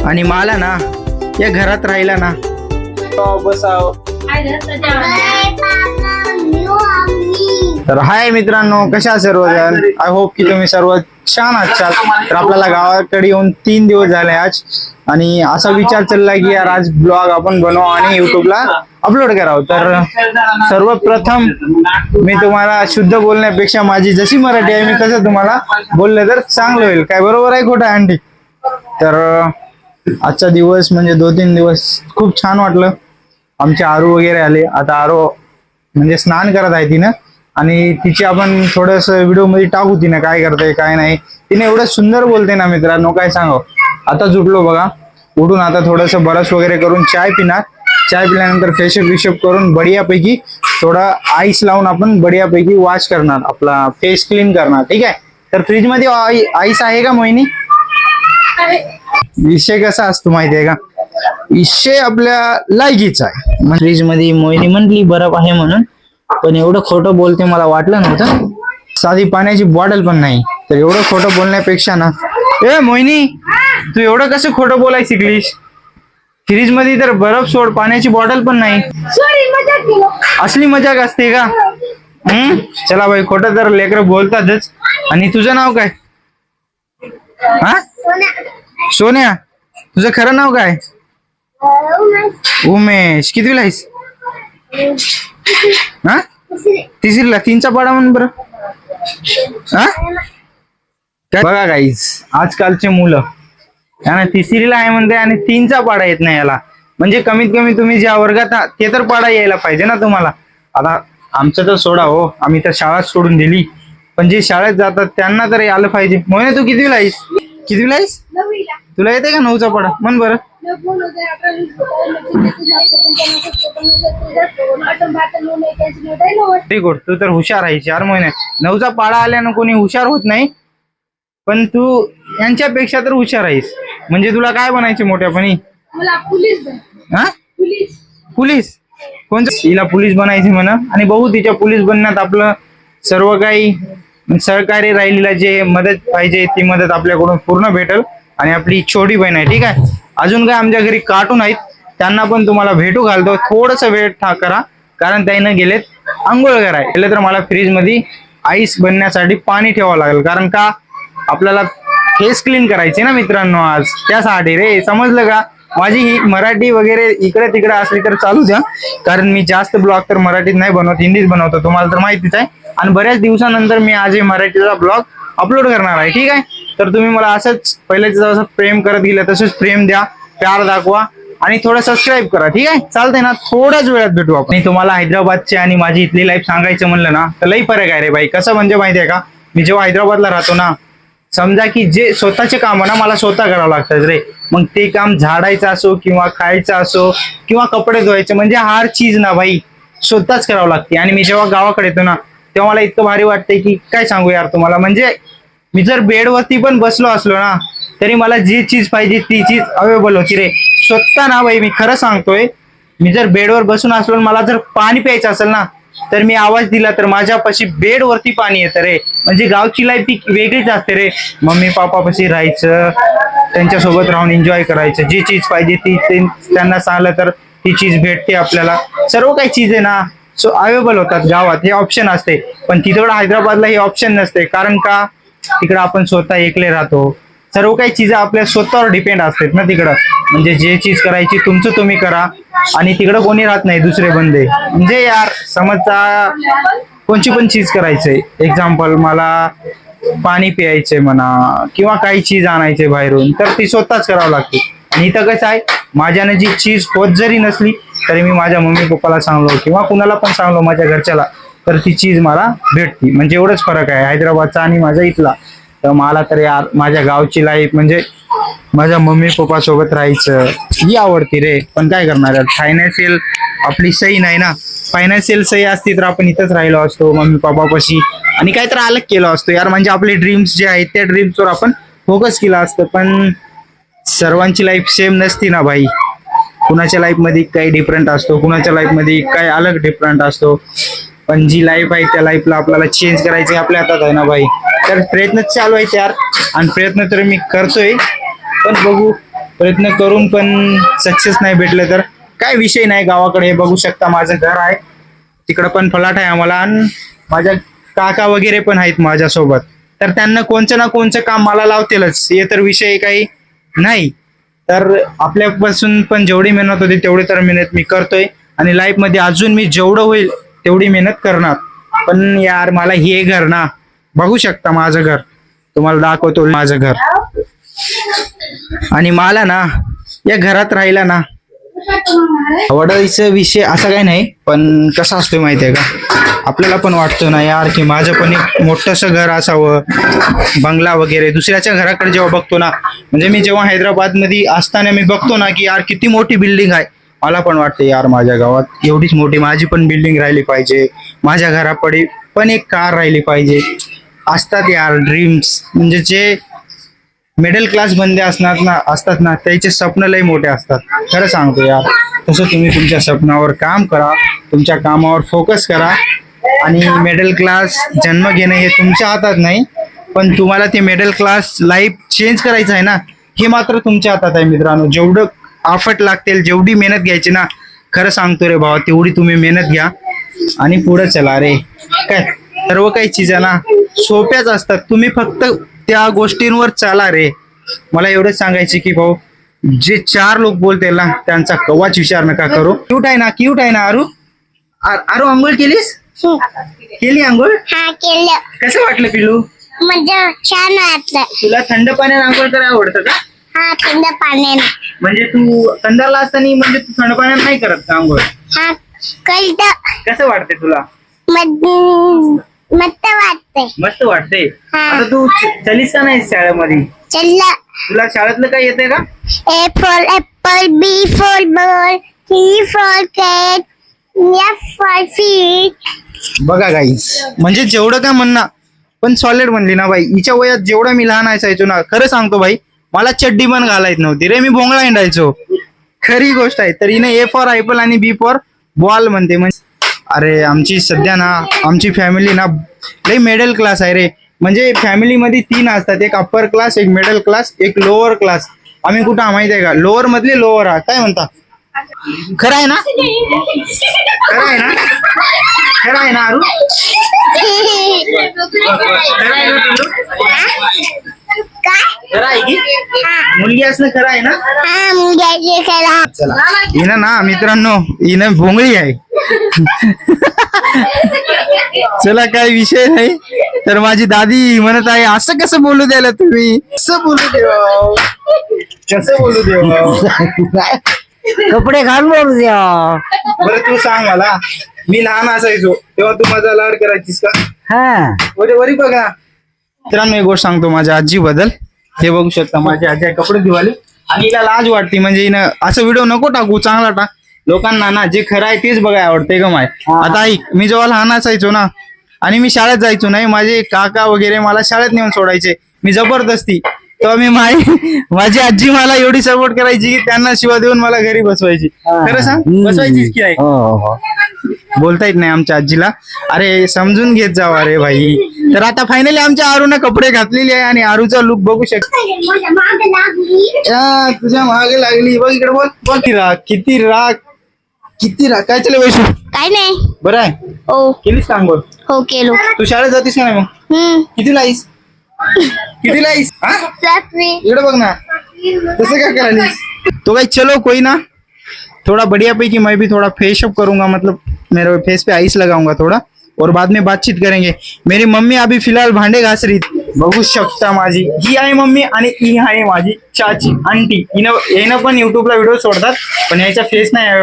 आणि मला ना या घरात राहिला ना बसाव. तर हाय मित्रांनो, कशा सर्वजण. आय होप की तुम्ही सर्व छान आहात. तर आपल्याला गावाकडे येऊन 3 दिवस झाले आज, आणि असा विचार चालला की यार आज ब्लॉग आपण बनवू आणि युट्यूबला अपलोड करावं. तर सर्वप्रथम मी तुम्हाला शुद्ध बोलण्यापेक्षा माझी जशी मराठी आहे मी तसं तुम्हाला बोललं तर चांगलं होईल. काय बरोबर आहे खोटं आंटी? तर आजचा दिवस म्हणजे 2-3 दिवस खूप छान वाटलं. आमचे आरू वगैरे आले. आता आरू म्हणजे स्नान करत आहे तिनं, आणि तिची आपण थोडस व्हिडिओ मध्ये टाकू तिनं काय करते काय नाही. तिने एवढं सुंदर बोलते ना मित्रांनो, काय सांगू. आता जुटलो बघा, उठून आता थोडस ब्रश वगैरे करून चाय पिणार. चाय पिल्यानंतर फेशअप विशअप करून बढियापैकी थोडा आईस लावून आपण बढियापैकी वॉश करणार, आपला फेस क्लीन करणार. ठीक आहे. तर फ्रीज मध्ये आईस आहे का मोहिनी? विषय कसा असतो माहिती आहे का, विषय आपल्या लायकीचा आहे. फ्रीज मध्ये मोहिनी म्हटली बर्फ आहे म्हणून, पण एवढं खोटं बोलते मला वाटलं नव्हतं. साधी पाण्याची बॉटल पण नाही. तर एवढं खोटं बोलण्यापेक्षा ना, ए मोहिनी तू एवढं कसं खोटं बोलाय शिकलीस? फ्रीज मध्ये तर बर्फ सोड, पाण्याची बॉटल पण नाही. असली मजाक असते का? चला भाई, खोटं तर लेकरं बोलतातच. आणि तुझं नाव काय? हा, सोन्या. तुझं खरं नाव काय? उमेश. कितवीला आहेस? हा, तिसरीला. 3चा पाडा म्हण बरं. हा, बघा गाईज, आजकालचे मुलं याना तिसरीला आहे म्हणते आणि 3चा पाडा येत नाही याला. म्हणजे कमीत कमी तुम्ही ज्या वर्गात आहात ते तर पाडा यायला पाहिजे ना तुम्हाला. आता आमचं तर सोडा हो, आम्ही तर शाळा सोडून दिली, पण जे शाळेत जातात त्यांना तरी आलं पाहिजे. मोहिनी तू कितवीला आहेस? कितवीला आहेस? तुला येते का 9चा पाडा? म्हण बरं. Very good. तू तर हुशार आहे. 4 महिन्यात 9चा पाडा आल्यानं कोणी हुशार होत नाही, पण तू यांच्यापेक्षा तर हुशार आहेस. म्हणजे तुला काय बनायचे मोठ्यापणी? हा, पोलीस. कोणतं? हिला पोलीस बनायचे म्हणा, आणि बघू तिच्या पोलीस बनण्यात आपलं सर्व काही सहकार्य राहिलेला जे मदत पाहिजे ती मदत आपल्याकडून पूर्ण भेटेल. आणि आपली छोटी बहीण आहे, ठीक आहे. अजून काय आमच्या घरी कार्टून आहेत, त्यांना पण तुम्हाला भेटू घालतो. थोडस वेळ करा, कारण त्यानं गेलेत आंघोळ करायला. तर मला फ्रीज मध्ये आईस बनण्यासाठी पाणी ठेवावं लागेल, कारण का आपल्याला फेस क्लीन करायचे ना मित्रांनो आज, त्यासाठी रे. समजलं का? माझी ही मराठी वगैरे इकडे तिकडे असली तर चालू द्या, कारण मी जास्त ब्लॉग तर मराठीत नाही बनवत, हिंदीत बनवतो, तुम्हाला तर माहितीच आहे. आणि बऱ्याच दिवसानंतर मी आज मराठीचा ब्लॉग अपलोड करणार आहे, ठीक आहे. तर तुम्ही मला असंच पहिल्याच जसं प्रेम करत गेलं तसंच प्रेम द्या, प्यार दाखवा, आणि थोडं सबस्क्राईब करा, ठीक आहे. चालतंय ना? थोड्याच वेळात भेटू आपण. आणि तुम्हाला हैदराबादची आणि माझी इथली लाईफ सांगायचं म्हणलं ना तर लई फरक आहे रे बाई. कसं म्हणजे माहितीये का, मी जेव्हा हैदराबादला राहतो ना, समजा की जे स्वतःचे काम ना मला स्वतः करावं लागतात रे. मग ते काम झाडायचं असो किंवा खायचं असो किंवा कपडे धुवायचे, म्हणजे हर चीज ना भाई स्वतःच करावं लागते. आणि मी जेव्हा गावाकडे येतो ना तेव्हा मला इतकं भारी वाटतंय की काय सांगू यार तुम्हाला. म्हणजे मी जर बेडवरती पण बसलो असलो ना तरी मला जी चीज पाहिजे ती चीज अवेलेबल होती रे. स्वतः ना भाई, मी खरं सांगतोय, मी जर बेडवर बसून असलो, मला जर पाणी प्यायचं असेल ना तर मी आवाज दिला तर माझ्यापाशी बेडवरती पाणी येतं रे. म्हणजे गावची लाईफ ही वेगळीच असते रे. मम्मी पापापाशी राहायचं, त्यांच्यासोबत राहून एन्जॉय करायचं, जी चीज पाहिजे ती त्यांना सांगलं तर ती चीज भेटते आपल्याला. सर्व काही चीज आहे ना अवेलेबल होतात गावात, हे ऑप्शन असते. पण तिथं हैदराबादला हे ऑप्शन नसते, कारण का तिकडं आपण स्वतः एकले राहतो. सर्व काही चीज आपल्या स्वतःवर डिपेंड असतात ना तिकडं. म्हणजे जे चीज करायची तुमचं तुम्ही करा, आणि तिकडं कोणी राहत नाही दुसरे बंदे. म्हणजे यार समजता कोणची पण चीज करायचंय, एक्झाम्पल मला पाणी प्यायचंय म्हणा किंवा काही चीज आणायचंय बाहेरून, तर ती स्वतःच करावं लागते. आणि इथं कसं आहे, माझ्याने जी चीज होत जरी नसली तरी मी माझ्या मम्मी पप्पाला सांगलो किंवा कुणाला पण सांगलो माझ्या घरच्याला, तर ती चीज मला भेटती. म्हणजे एवढंच फरक आहे हैदराबादचा आणि माझा इथला. तर मला तर यार माझ्या गावची लाईफ म्हणजे माझ्या मम्मी पप्पा सोबत राहायचं ही आवडती रे. पण काय करणार यार, फायनान्शियल आपली सही नाही ना. फायनान्शियल सही असती तर आपण इथंच राहिलो असतो मम्मी पप्पापाशी, आणि काहीतरी अलग केलं असतो यार. म्हणजे आपले ड्रीम्स जे आहेत त्या ड्रीम्सवर आपण फोकस केला असतं. पण सर्वांची लाईफ सेम नसती ना भाई. कुणाच्या लाईफ मध्ये काही डिफरंट असतो, कुणाच्या लाईफ मध्ये काही अलग डिफरंट असतो. पण जी लाईफ आहे त्या लाईफला आपल्याला चेंज करायची आपल्या हातात आहे ना भाई. तर प्रयत्न चालू आहेत यार, आणि प्रयत्न तर मी करतोय, पण बघू, प्रयत्न करून पण सक्सेस नाही भेटलं तर काय विषय नाही. गावाकडे हे बघू शकता माझं घर आहे, तिकडं पण फ्लॅट आहे आम्हाला, आणि माझ्या काका वगैरे पण आहेत माझ्यासोबत, तर त्यांना कोणचं ना कोणचं काम मला लावतीलच, हे तर विषय काही नाही. तर आपल्यापासून पण जेवढी मेहनत होती तेवढी तर मेहनत मी करतोय, आणि लाईफ मध्ये अजून मी जेवढं होईल तेवढी मेहनत करणार. पण यार मला हे घर ना, बघू शकता माझं घर, तुम्हाला दाखवतो माझं घर, आणि मला ना या घरात राहिला ना आवडायचा विषय असा काही नाही, पण कसं असतोय माहितीये का, आपल्याला पण वाटतं ना यार की माझं पण एक मोठंसं घर असावं, बंगला वगैरे. दुसऱ्याच्या घराकडे जेव्हा बघतो ना, म्हणजे मी जेव्हा हैदराबाद मध्ये असताना मी बघतो ना की यार किती मोठी बिल्डिंग आहे, मला पण वाटतं यार माझ्या गावात एवढीच मोठी माझी पण बिल्डिंग राहिली पाहिजे, माझ्या घराकडे पण एक कार राहिली पाहिजे. असतात यार ड्रीम्स, म्हणजे जे मिडल क्लास बंदे असतात ना त्याचे स्वप्न लय मोठे असतात. खरं सांगतो यार, तसं तुम्ही तुमच्या स्वप्नावर काम करा, तुमच्या कामावर फोकस करा, आणि मिडल क्लास जन्म घेणं हे तुमच्या हातात नाही, पण तुम्हाला ते मिडल क्लास लाईफ चेंज करायचं आहे ना, हे मात्र तुमच्या हातात आहे मित्रांनो. जेवढं आफट लागतील, जेवढी मेहनत घ्यायची ना, खरं सांगतो रे भावा, तेवढी तुम्ही मेहनत घ्या आणि पुढे चला रे. काय सर्व काही चीज ना सोप्याच असतात, तुम्ही फक्त त्या गोष्टींवर चाला रे. मला एवढंच सांगायचे की भाऊ, जे चार लोक बोलतील ना त्यांचा कवाच विचार नका करू. क्यूट आहे ना, क्यूट आहे ना आरू. आरू आंघोळ केलीस? केली आंघोळ? हा केलं. कसं वाटलं पिलू? म्हणजे छान वाटलं. तुला थंड पाण्यात आंघोळ करायला आवडतं का? हा थंड पाण्याने. म्हणजे तू थंडाला असताना म्हणजे तू थंड पाण्यात नाही करत का आंघोळ? हा कळतं. कसं वाटते तुला? मस्त वाटतंय. मस्त वाटते. हा. आता तू चलीस का नाही शाळेमध्ये? चल्ला. तुला शाळेतलं काय येतंय का? A for apple, B for ball, C for cat, F for fish. बघा गाईस, म्हणजे जेवढं काय म्हणणं, पण सॉलिड म्हणली ना बाई. हिच्या वयात जेवढा मी लहान असायचो ना, खरं सांगतो बाई, मला चड्डी पण घालायच नव्हती रे, मी भोंगळा हिंडायचो. खरी गोष्ट आहे. तर हिने ए फॉर ऍपल आणि बी फॉर बॉल म्हणते. म्हणजे अरे आमची सध्या ना, आमची फॅमिली ना लई मिडल क्लास आहे रे. म्हणजे फॅमिलीमध्ये 3 असतात, एक अप्पर क्लास, एक मिडल क्लास, एक लोअर क्लास. आम्ही कुठं माहिती आहे का? लोअर मधले लोअर आहे. काय म्हणता? खरं आहे ना? खरं आहे ना? खरं आहे ना आरू? खरं आहे ना तुझं? खरं आहे की? मुलगी असणं खरं आहे ना? हा मुलग्याचे खेळा. चला, हिनं ना मित्रांनो, हिनं भोंगळी आहे. चला काही विषय नाही. तर माझी दादी म्हणत आहे, असं कसं बोलू द्यायला तुम्ही? कसं बोलू देव, कसं बोलू देव, कपडे घाल बोलू द्या. बरं तू सांग मला, मी लहान असायचो तेव्हा तू माझा लाड करायचीस का? हा वरी बघा मित्रांनो, एक गोष्ट सांगतो माझ्या आजी बद्दल. हे बघू शकता, माझी आजी आहे कपडे धुवाली, आणि हिला लाज वाटते. म्हणजे हिनं असं व्हिडिओ नको टाकू, चांगला टाक. लोकांना ना जे खरं आहे तेच बघायला आवडते का माय. आता ऐक, मी जेव्हा लहान असायचो ना, आणि मी शाळेत जायचो नाही, माझे काका वगैरे मला शाळेत नेऊन सोडायचे, मी जबरदस्ती. तेव्हा मी माझी आजी मला एवढी सपोर्ट करायची की त्यांना शिवा देऊन मला घरी बसवायची. खरं सांग, बसवायचीच की आहे? हो. बोलता येत नाही आमच्या आजीला. अरे समजून घेत जाव अरे भाई. तर आता फायनली आमच्या आरूने कपडे घातलेले आहे, आणि आरूचा लुक बघू शकतो. तुझ्या मागे लागली बघ, इकडे बोल. बोल किती राग, किती राग. काय चालू वैशू? काय नाही. बरं आहे? हो केलीस का अंघोळ? हो केलो. तू शाळेत जातीस का नाही मग? कितीला आहेस? कितीला आहेस? हा? इकडे बघ ना, तसं काय करायलीस? तो भाई चलो कोई ना, थोड़ा बढ़िया पैकी मैं भी थोड़ा फेस अप करूंगा, मतलब मेरे फेस पे आइस लगाऊंगा थोड़ा, और बाद में बातचीत करेंगे. मेरी मम्मी अभी फिलहाल भांडे घास रही. बघू शकता माझी ही आहे मम्मी, आणि ही आहे माझी चाची आंटी. हिनं पण युट्यूबला व्हिडिओ सोडतात, पण याचा फेस नाही आहे.